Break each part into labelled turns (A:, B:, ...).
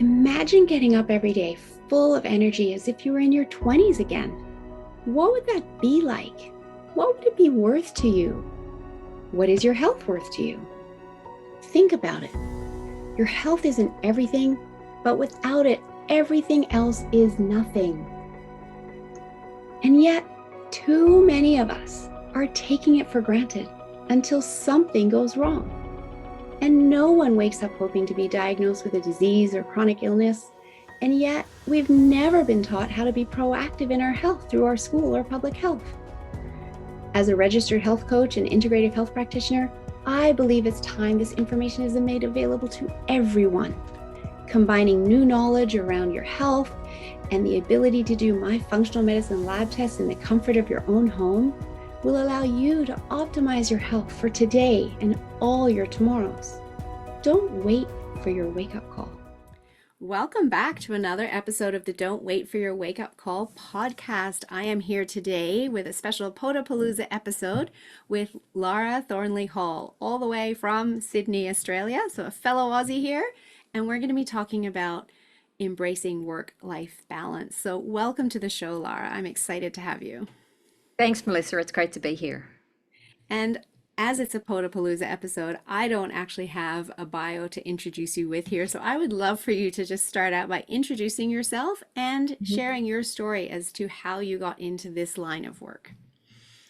A: Imagine getting up every day full of energy as if you were in your 20s again. What would that be like? What would it be worth to you? What is your health worth to you? Think about it. Your health isn't everything, but without it, everything else is nothing. And yet, too many of us are taking it for granted until something goes wrong. And no one wakes up hoping to be diagnosed with a disease or chronic illness. And yet, we've never been taught how to be proactive in our health through our school or public health. As a registered health coach and integrative health practitioner, I believe it's time this information is made available to everyone. Combining new knowledge around your health and the ability to do my functional medicine lab tests in the comfort of your own home will allow you to optimize your health for today and all your tomorrows. Don't wait for your wake-up call. Welcome back to another episode of the Don't Wait for Your Wake Up Call podcast. I am here today with a special Podapalooza episode with Lara Thornley Hall, all the way from Sydney, Australia. So a fellow Aussie here, and we're going to be talking about embracing work-life balance. So welcome to the show, Lara. I'm excited to have you.
B: Thanks, Melissa. It's great to be here.
A: And as it's a Podapalooza episode, I don't actually have a bio to introduce you with here. So I would love for you to just start out by introducing yourself and sharing your story as to how you got into this line of work.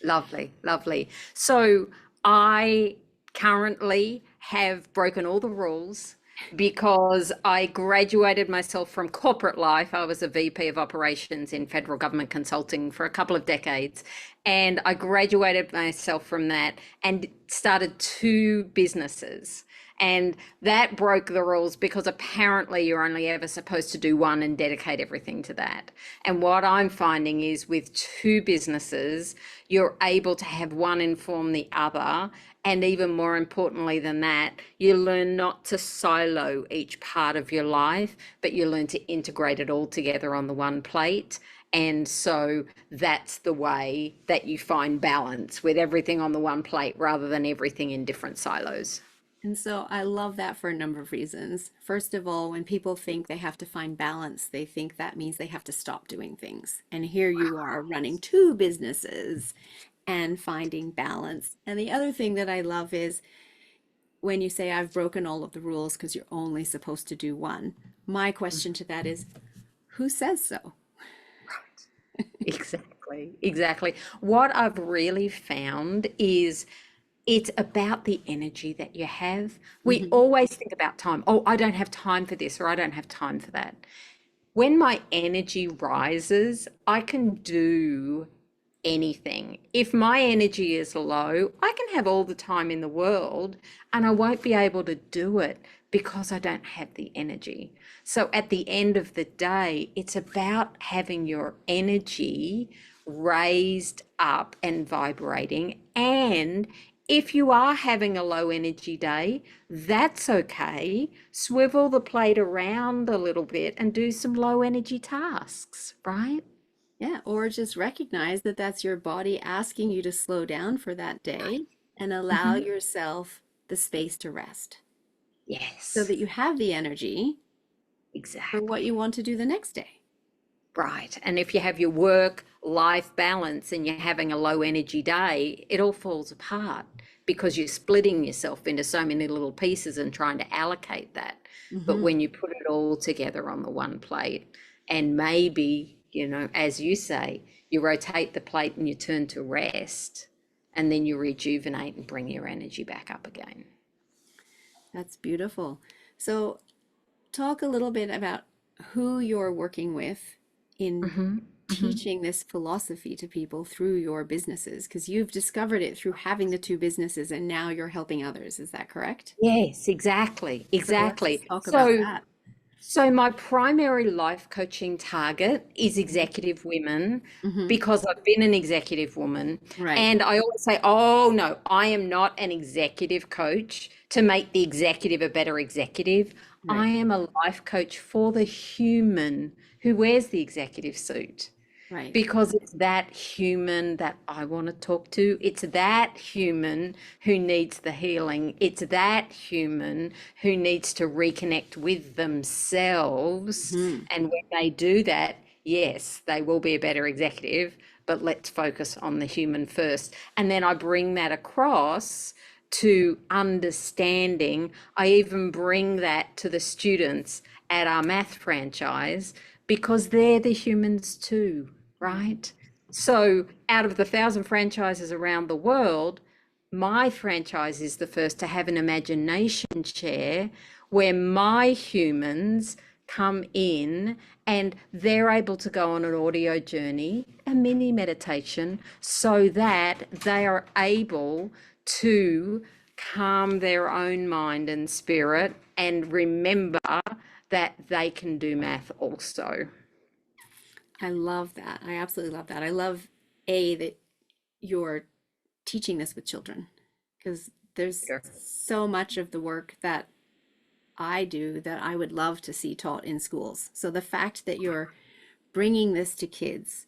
B: Lovely, lovely. So I currently have broken all the rules because I graduated myself from corporate life. I was a VP of operations in federal government consulting for a couple of decades. And I graduated myself from that and started two businesses. And that broke the rules because apparently you're only ever supposed to do one and dedicate everything to that. And what I'm finding is with two businesses, you're able to have one inform the other. And even more importantly than that, you learn not to silo each part of your life, but you learn to integrate it all together on the one plate. And so that's the way that you find balance, with everything on the one plate rather than everything in different silos.
A: And so I love that for a number of reasons. First of all, when people think they have to find balance, they think that means they have to stop doing things. And here you are running two businesses and finding balance. And the other thing that I love is when you say I've broken all of the rules because you're only supposed to do one. My question to that is, who says so?
B: Exactly, exactly. What I've really found is it's about the energy that you have. We always think about time. Oh, I don't have time for this, or I don't have time for that. When my energy rises, I can do anything. If my energy is low, I can have all the time in the world and I won't be able to do it because I don't have the energy. So at the end of the day, it's about having your energy raised up and vibrating. And if you are having a low energy day, that's okay. Swivel the plate around a little bit and do some low energy tasks, right?
A: Yeah, or just recognize that that's your body asking you to slow down for that day and allow yourself the space to rest so
B: Yes,
A: that you have the energy for what you
B: exactly.
A: want to do the next day.
B: Right. And if you have your work life balance and you're having a low energy day, it all falls apart because you're splitting yourself into so many little pieces and trying to allocate that. But
A: Hmm.
B: when you put it all together on the one plate, and maybe, as you say, you rotate the plate and you turn to rest, and then you rejuvenate and bring your energy back up again.
A: That's beautiful. So, talk a little bit about who you're working with in
B: hmm hmm
A: teaching this philosophy to people through your businesses, because you've discovered it through having the two businesses and now you're helping others. Is that correct?
B: Yes, exactly,
A: So, let's
B: exactly.
A: talk about
B: So
A: that.
B: So my primary life coaching target is
A: Mhm.
B: executive women
A: Hmm.
B: because I've been an executive woman.
A: Right,
B: And I always say, oh no, I am not an executive coach to make the executive a better executive. I
A: right.
B: am a life coach for the human who wears the executive suit.
A: Right.
B: because it's that human that I want to talk to. It's that human who needs the healing. It's that human who needs to reconnect with themselves.
A: Hmm.
B: And when they do that, yes, they will be a better executive, but let's focus on the human first. And then I bring that across to understanding. I even bring that to the students at our math franchise because they're the humans too,
A: Right.
B: right? So, out of the 1,000 franchises around the world, my franchise is the first to have an imagination chair where my humans come in and they're able to go on an audio journey, a mini meditation, so that they are able to calm their own mind and spirit and remember that they can do math also.
A: I love that. I absolutely love that. I love that you're teaching this with children, because there's
B: Sure.
A: so much of the work that I do that I would love to see taught in schools. So the fact that you're bringing this to kids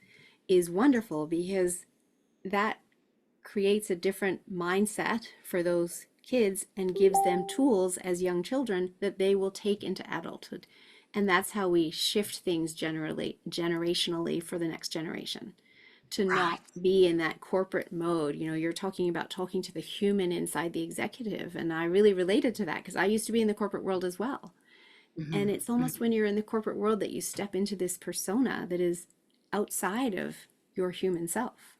A: is wonderful, because that creates a different mindset for those kids and gives them tools as young children that they will take into adulthood. And that's how we shift things generally, generationally, for the next generation, to not
B: Right.
A: be in that corporate mode. You know, you're talking about talking to the human inside the executive. And I really related to that because I used to be in the corporate world as well. And
B: Mhm.
A: it's almost when you're in the corporate world that you step into this persona that is outside of your human self.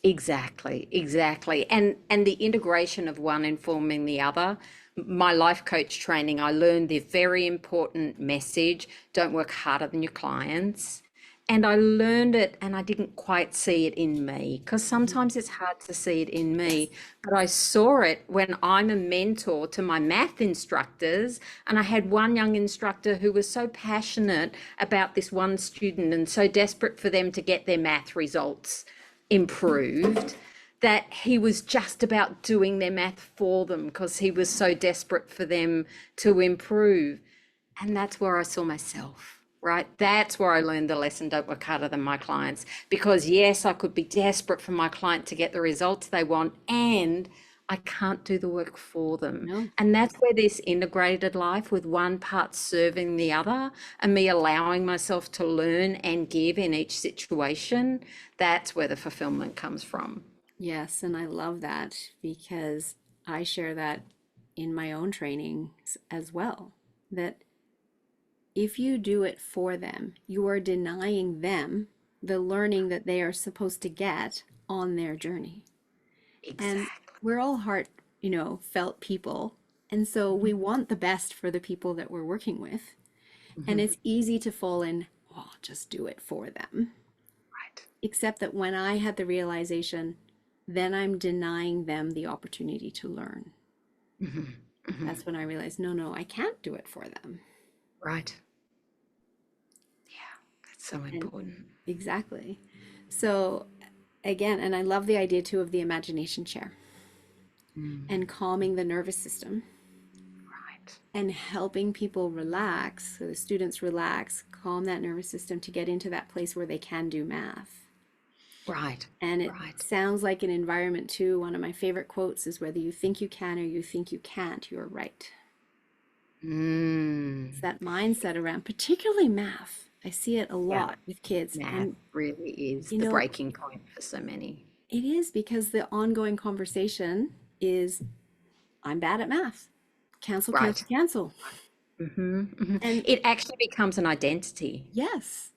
B: Exactly, exactly. And the integration of one informing the other. My life coach training, I learned the very important message, don't work harder than your clients. And I learned it and I didn't quite see it in me because
A: Mhm.
B: sometimes it's hard to see it in
A: Yes.
B: me. But I saw it when I'm a mentor to my math instructors. And I had one young instructor who was so passionate about this one student and so desperate for them to get their math results improved that he was just about doing their math for them because he was so desperate for them to improve. And that's where I saw myself, right? That's where I learned the lesson, don't work harder than my clients. Because yes, I could be desperate for my client to get the results they want, and I can't do the work for them.
A: No.
B: And that's where this integrated life with one part serving the other and me allowing myself to learn and give in each situation, that's where the fulfillment comes from.
A: Yes, and I love that because I share that in my own trainings as well. That if you do it for them, you are denying them the learning that they are supposed to get on their journey. And
B: Exactly.
A: we're all heart, felt people. And so we want the best for the people that we're working with. And
B: Mhm.
A: it's easy to fall in, oh, just do it for them.
B: Right.
A: Except that when I had the realization, then I'm denying them the opportunity to learn.
B: Mhm. Mhm.
A: That's when I realized, no, no, I can't do it for them.
B: Right. Yeah, that's so
A: And
B: important.
A: exactly. So, again, and I love the idea too of the imagination chair
B: Mm.
A: and calming the nervous system
B: Right.
A: and helping people relax, so the students relax, calm that nervous system to get into that place where they can do math.
B: Right.
A: And it
B: Right.
A: sounds like an environment too. One of my favorite quotes is, whether you think you can or you think you can't, you're right. It's
B: Mm.
A: that mindset around, particularly math. I see it a
B: Yeah,
A: lot with kids.
B: math
A: And,
B: really is
A: you
B: the
A: know,
B: breaking point for so many.
A: it is because the ongoing conversation is, I'm bad at math. Cancel,
B: Right.
A: cancel, cancel. And
B: It actually becomes an identity,
A: yes,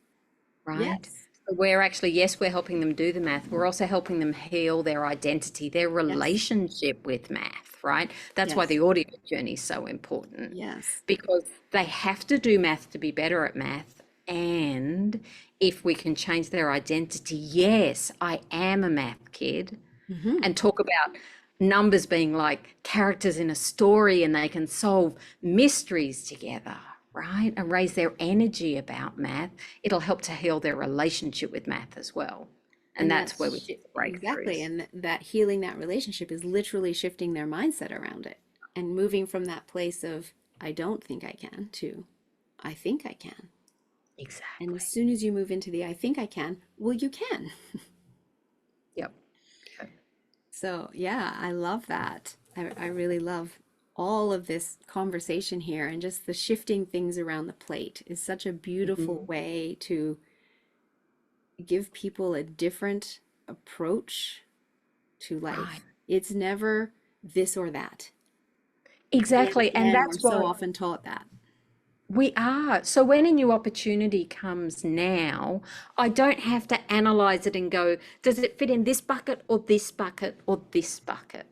B: right?
A: yes,
B: So we're actually, yes, we're helping them do the math. We're also helping them heal their identity, their
A: yes,
B: relationship with math, right? That's why
A: yes,
B: the audio journey is so important
A: yes,
B: because they have to do math to be better at math. And if we can change their identity, yes, I am a math kid,
A: hmm,
B: and talk about numbers being like characters in a story and they can solve mysteries together, right? And raise their energy about math. It'll help to heal their relationship with math as well. And
A: and
B: that's where
A: that's
B: we get the
A: exactly,
B: breakthroughs.
A: and that healing that relationship is literally shifting their mindset around it and moving from that place of, I don't think I can, to I think I can. And as
B: Exactly.
A: soon as you move into the I think I can, well, you can.
B: Yep. Yep.
A: So, yeah, I love that. I really love all of this conversation here, and just the shifting things around the plate is such a beautiful
B: Mhm.
A: way to give people a different approach to
B: Right.
A: life. It's never this or that.
B: Exactly. And
A: And we're
B: that's
A: so
B: what
A: often taught that.
B: we are. So when a new opportunity comes now, I don't have to analyze it and go, does it fit in this bucket or this bucket or this bucket?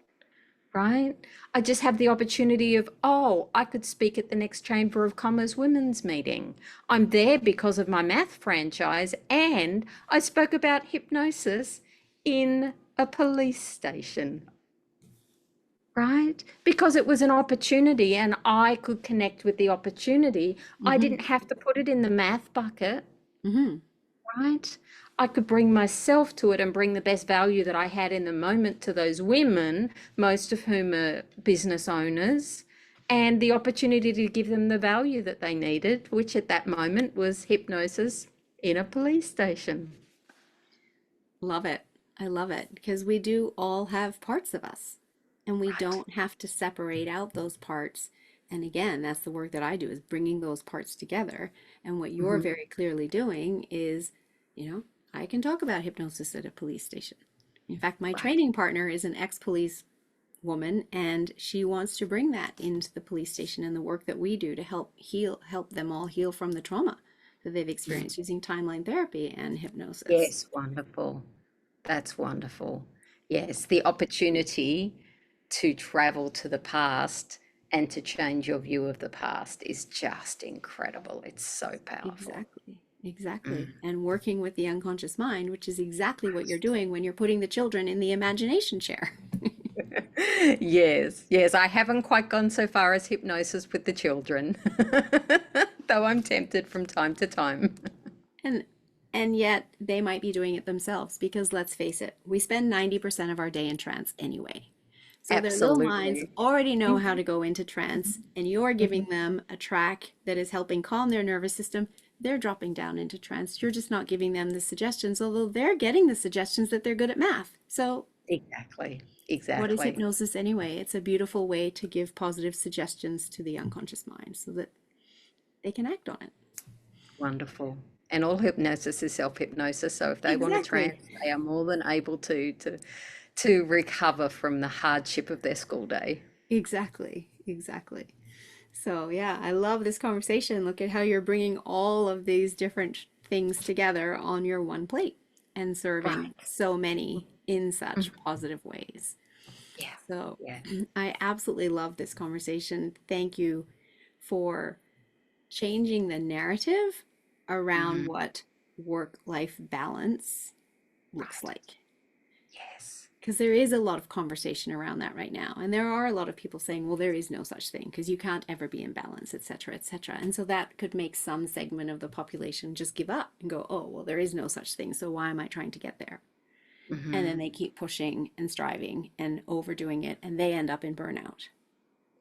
B: Right? I just have the opportunity of, oh, I could speak at the next Chamber of Commerce women's meeting. I'm there because of my math franchise, and I spoke about hypnosis in a police station, right? Because it was an opportunity and I could connect with the opportunity. I
A: Hmm.
B: didn't have to put it in the math bucket,
A: Hmm.
B: right? I could bring myself to it and bring the best value that I had in the moment to those women, most of whom are business owners, and the opportunity to give them the value that they needed, which at that moment was hypnosis in a police station.
A: Love it. I love it because we do all have parts of us, and we
B: Right.
A: don't have to separate out those parts. And again, that's the work that I do, is bringing those parts together. And what you're
B: Mhm.
A: very clearly doing is, I can talk about hypnosis at a police station. In fact, my
B: Right.
A: training partner is an ex-police woman, and she wants to bring that into the police station and the work that we do to help them all heal from the trauma that they've
B: Mm.
A: experienced using timeline therapy and hypnosis.
B: Yes, wonderful. That's wonderful. Yes, the opportunity to travel to the past and to change your view of the past is just incredible. It's so powerful.
A: Exactly. Exactly.
B: Mm.
A: And working with the unconscious mind, which is exactly what you're doing when you're putting the children in the imagination chair.
B: Yes, yes, I haven't quite gone so far as hypnosis with the children, though I'm tempted from time to time.
A: And and yet they might be doing it themselves, because let's face it, we spend 90% of our day in trance anyway. So their little minds
B: Absolutely.
A: already know how
B: Mhm,
A: to go into trance, and you're giving
B: mhm.
A: them a track that is helping calm their nervous system. They're dropping down into trance. You're just not giving them the suggestions, although they're getting the suggestions that they're good at math. So
B: Exactly,
A: what is
B: exactly.
A: hypnosis anyway? It's a beautiful way to give positive suggestions to the unconscious mind so that they can act on it.
B: Wonderful. And all hypnosis is self-hypnosis, so if they want a
A: Exactly.
B: trance, they are more than able to recover from the hardship of their school day.
A: Exactly. Exactly. So, yeah, I love this conversation. Look at how you're bringing all of these different things together on your one plate and serving
B: Right.
A: so many in such
B: Mhm.
A: positive ways.
B: Yeah.
A: So,
B: Yeah.
A: I absolutely love this conversation. Thank you for changing the narrative around
B: Mhm.
A: what work-life balance looks
B: Right.
A: like.
B: Yes.
A: Because there is a lot of conversation around that right now. And there are a lot of people saying, well, there is no such thing because you can't ever be in balance, et cetera, et cetera. And so that could make some segment of the population just give up and go, oh, well, there is no such thing. So why am I trying to get there? And then
B: Mhm.
A: they keep pushing and striving and overdoing it, and they end up in burnout.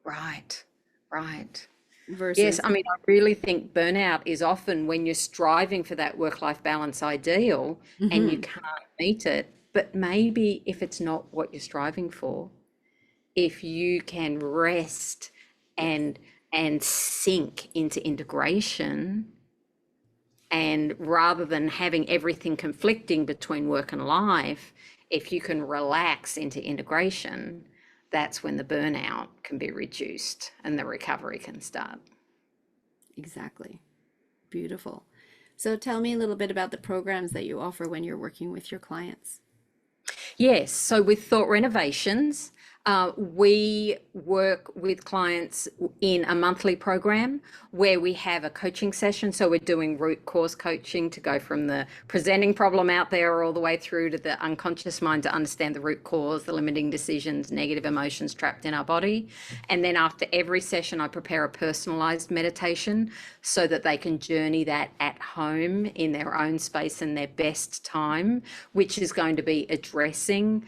B: Right. Right. Yes,
A: Versus,
B: I mean, I really think burnout is often when you're striving for that work-life balance ideal and you
A: mhm,
B: can't meet it. But maybe if it's not what you're striving for, if you can rest
A: yes,
B: and sink into integration, and rather than having everything conflicting between work and life, if you can relax into integration, that's when the burnout can be reduced and the recovery can start.
A: exactly. Beautiful. So tell me a little bit about the programs that you offer when you're working with your clients.
B: Yes, so with Thought Renovations, we work with clients in a monthly program where we have a coaching session. So we're doing root cause coaching to go from the presenting problem out there all the way through to the unconscious mind to understand the root cause, the limiting decisions, negative emotions trapped in our body. And then after every session, I prepare a personalized meditation so that they can journey that at home in their own space and their best time, which is going to be addressing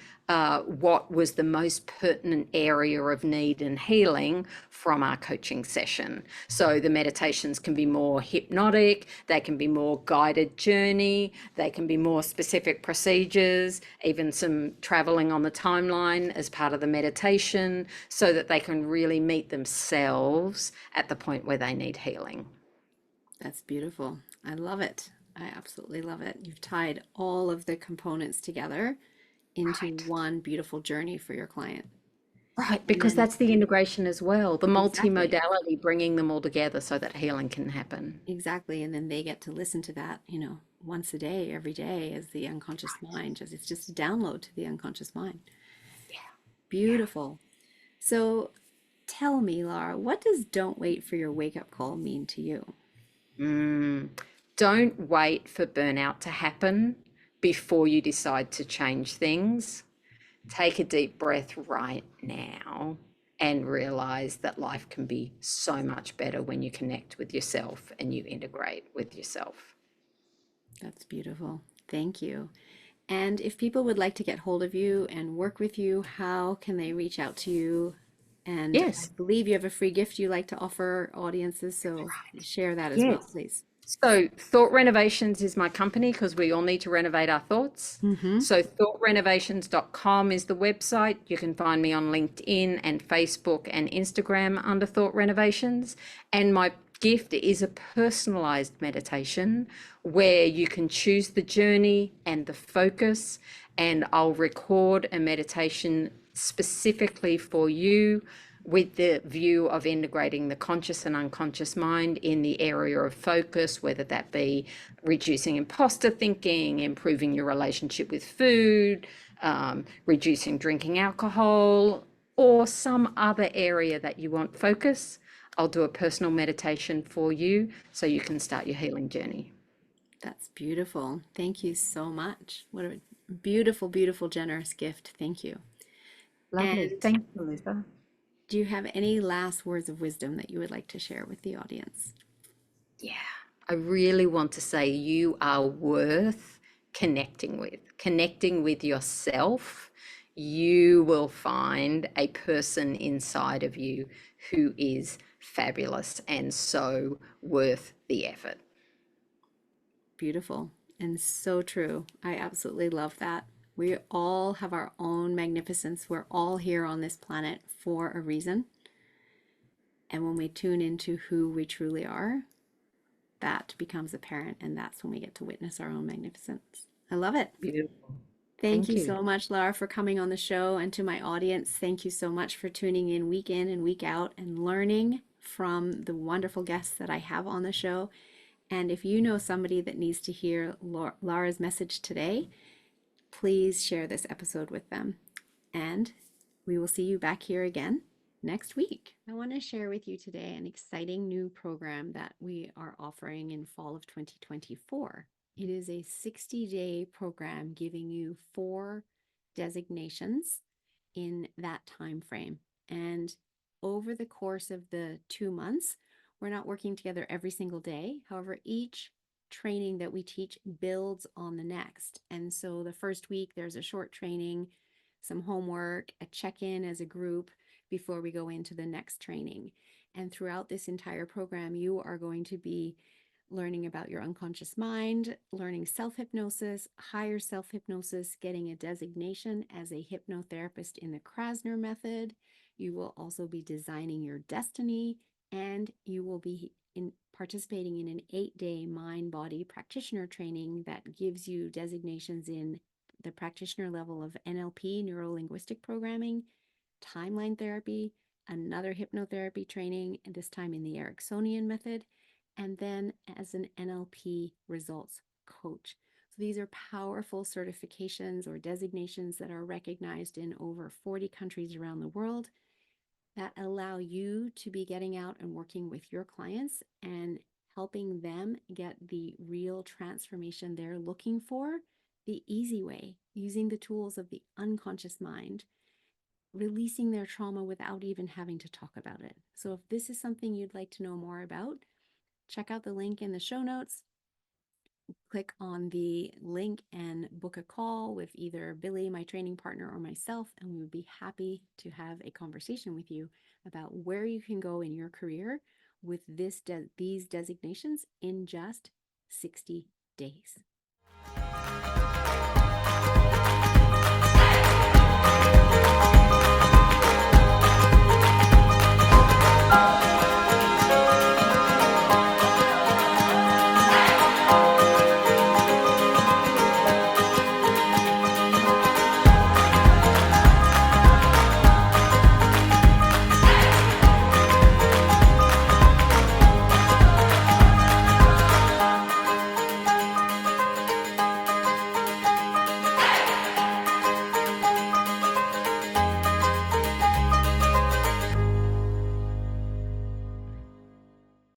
B: what was the most pertinent area of need and healing from our coaching session. So the meditations can be more hypnotic, they can be more guided journey, they can be more specific procedures, even some traveling on the timeline as part of the meditation, so that they can really meet themselves at the point where they need healing.
A: That's beautiful. I love it. I absolutely love it. You've tied all of the components together into
B: Right.
A: one beautiful journey for your client.
B: Right,
A: And
B: because
A: then
B: that's the integration as well, the
A: exactly,
B: multimodality, bringing them all together so that healing can happen.
A: exactly. And then they get to listen to that, once a day, every day as the unconscious mind. Just it's just a download to the unconscious mind.
B: Yeah, yeah.
A: Beautiful. So tell me, Laura, what does don't wait for your wake up call mean to you?
B: Mm. Don't wait for burnout to happen before you decide to change things. Take a deep breath right now and realize that life can be so much better when you connect with yourself and you integrate with yourself.
A: That's beautiful. Thank you. And if people would like to get hold of you and work with you, how can they reach out to you? And I
B: Yes.
A: believe you have a free gift you like to offer audiences, so share that as well,
B: Yes.
A: please.
B: So, Thought Renovations is my company because we all need to renovate our thoughts.
A: Mm-hmm.
B: So, thoughtrenovations.com is the website. You can find me on LinkedIn and Facebook and Instagram under Thought Renovations. And my gift is a personalized meditation where you can choose the journey and the focus. And I'll record a meditation specifically for you with the view of integrating the conscious and unconscious mind in the area of focus, whether that be reducing imposter thinking, improving your relationship with food, reducing drinking alcohol, or some other area that you want focus. I'll do a personal meditation for you so you can start your healing journey.
A: That's beautiful. Thank you so much. What a beautiful, beautiful, generous gift. Thank you.
B: Lovely.
A: And
B: Thank you, Lisa.
A: do you have any last words of wisdom that you would like to share with the audience?
B: Yeah, I really want to say you are worth connecting with yourself. You will find a person inside of you who is fabulous and so worth the effort.
A: Beautiful and so true. I absolutely love that. We all have our own magnificence. We're all here on this planet for a reason. And when we tune into who we truly are, that becomes apparent. And that's when we get to witness our own magnificence. I love it.
B: Beautiful.
A: Thank
B: Thank
A: you
B: you.
A: so much, Lara, for coming on the show. And to my audience, thank you so much for tuning in and week out and learning from the wonderful guests that I have on the show. And if you know somebody that needs to hear Lara's message today, please share this episode with them. And we will see you back here again next week. I want to share with you today an exciting new program that we are offering in fall of 2024. It is a 60-day program giving you 4 designations in that time frame. And over the course of the 2 months, we're not working together every single day. However, each training that we teach builds on the next. And so the first week, there's a short training, some homework, a check in as a group before we go into the next training. And throughout this entire program, you are going to be learning about your unconscious mind, learning self hypnosis, higher self hypnosis, getting a designation as a hypnotherapist in the Krasner method. You will also be designing your destiny, and you will be participating in an 8-day mind body practitioner training that gives you designations in the practitioner level of NLP, neuro linguistic programming, timeline therapy, another hypnotherapy training, and this time in the Ericksonian method, and then as an NLP results coach. So these are powerful certifications or designations that are recognized in over 40 countries around the world that allow you to be getting out and working with your clients and helping them get the real transformation they're looking for the easy way, using the tools of the unconscious mind, releasing their trauma without even having to talk about it. So if this is something you'd like to know more about, check out the link in the show notes. click on the link and book a call with either Billy, my training partner, or myself, and we would be happy to have a conversation with you about where you can go in your career with these designations in just 60 days.